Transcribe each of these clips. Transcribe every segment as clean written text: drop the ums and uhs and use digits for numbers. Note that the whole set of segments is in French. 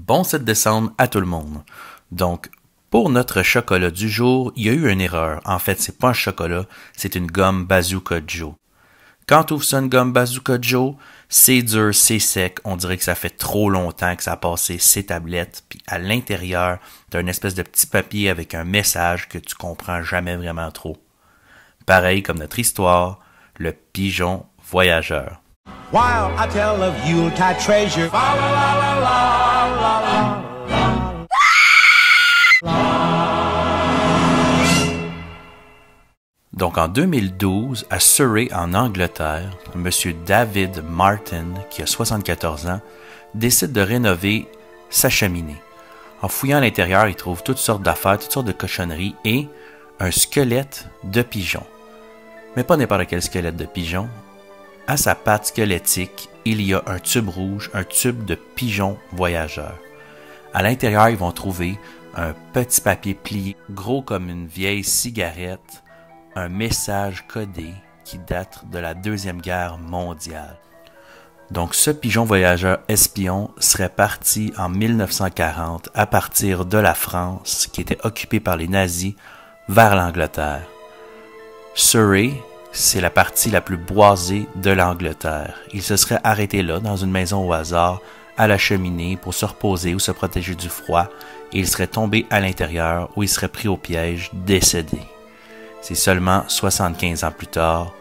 Bon 7 décembre à tout le monde. Donc, pour notre chocolat du jour, il y a eu une erreur. En fait, c'est pas un chocolat, c'est une gomme Bazooka Joe. Quand tu ouvres ça, une gomme Bazooka Joe, c'est dur, c'est sec, on dirait que ça fait trop longtemps que ça a passé ses tablettes, puis à l'intérieur, t'as une espèce de petit papier avec un message que tu comprends jamais vraiment trop. Pareil comme notre histoire, le pigeon voyageur. While I tell of Yuletide treasure. La, la, la, la, la, la, Donc en 2012, à Surrey, en Angleterre, M. David Martin, qui a 74 ans, décide de rénover sa cheminée. En fouillant à l'intérieur, il trouve toutes sortes d'affaires, toutes sortes de cochonneries et un squelette de pigeon. Mais pas n'importe quel squelette de pigeon. À sa patte squelettique, il y a un tube rouge, un tube de pigeon voyageur. À l'intérieur, ils vont trouver un petit papier plié, gros comme une vieille cigarette, un message codé qui date de la Deuxième Guerre mondiale. Donc ce pigeon voyageur espion serait parti en 1940 à partir de la France, qui était occupée par les nazis, vers l'Angleterre. Surrey, c'est la partie la plus boisée de l'Angleterre. Il se serait arrêté là, dans une maison au hasard, à la cheminée, pour se reposer ou se protéger du froid, et il serait tombé à l'intérieur, où il serait pris au piège, décédé. C'est seulement 75 ans plus tard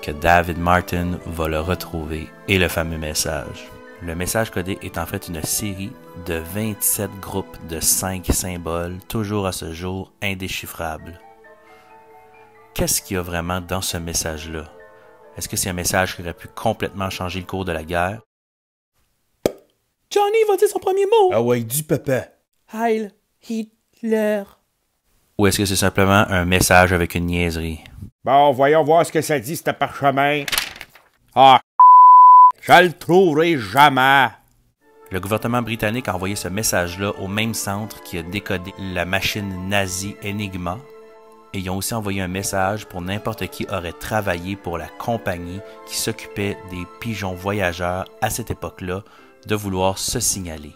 que David Martin va le retrouver et le fameux message. Le message codé est en fait une série de 27 groupes de 5 symboles, toujours à ce jour indéchiffrables. Qu'est-ce qu'il y a vraiment dans ce message-là? Est-ce que c'est un message qui aurait pu complètement changer le cours de la guerre? Johnny va dire son premier mot! Ah ouais, dis papa. Heil Hitler! Ou est-ce que c'est simplement un message avec une niaiserie? Bon, voyons voir ce que ça dit, ce parchemin. Ah, je le trouverai jamais. Le gouvernement britannique a envoyé ce message-là au même centre qui a décodé la machine nazie Enigma. Et ils ont aussi envoyé un message pour n'importe qui aurait travaillé pour la compagnie qui s'occupait des pigeons voyageurs à cette époque-là de vouloir se signaler.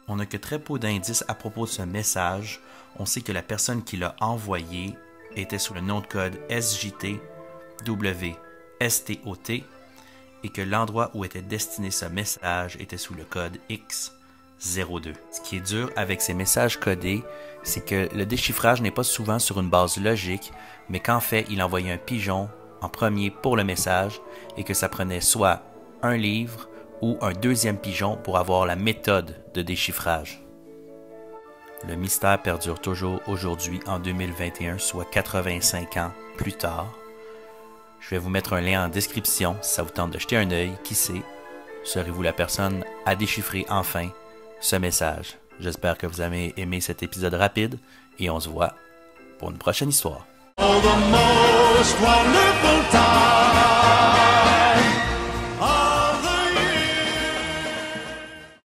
On n'a que très peu d'indices à propos de ce message. On sait que la personne qui l'a envoyé était sous le nom de code SJTWSTOT et que l'endroit où était destiné ce message était sous le code X02. Ce qui est dur avec ces messages codés, c'est que le déchiffrage n'est pas souvent sur une base logique, mais qu'en fait, il envoyait un pigeon en premier pour le message et que ça prenait soit un livre ou un deuxième pigeon pour avoir la méthode de déchiffrage. Le mystère perdure toujours aujourd'hui en 2021, soit 85 ans plus tard. Je vais vous mettre un lien en description si ça vous tente de jeter un œil. Qui sait, serez-vous la personne à déchiffrer enfin ce message? J'espère que vous avez aimé cet épisode rapide et on se voit pour une prochaine histoire. Oh, the most wonderful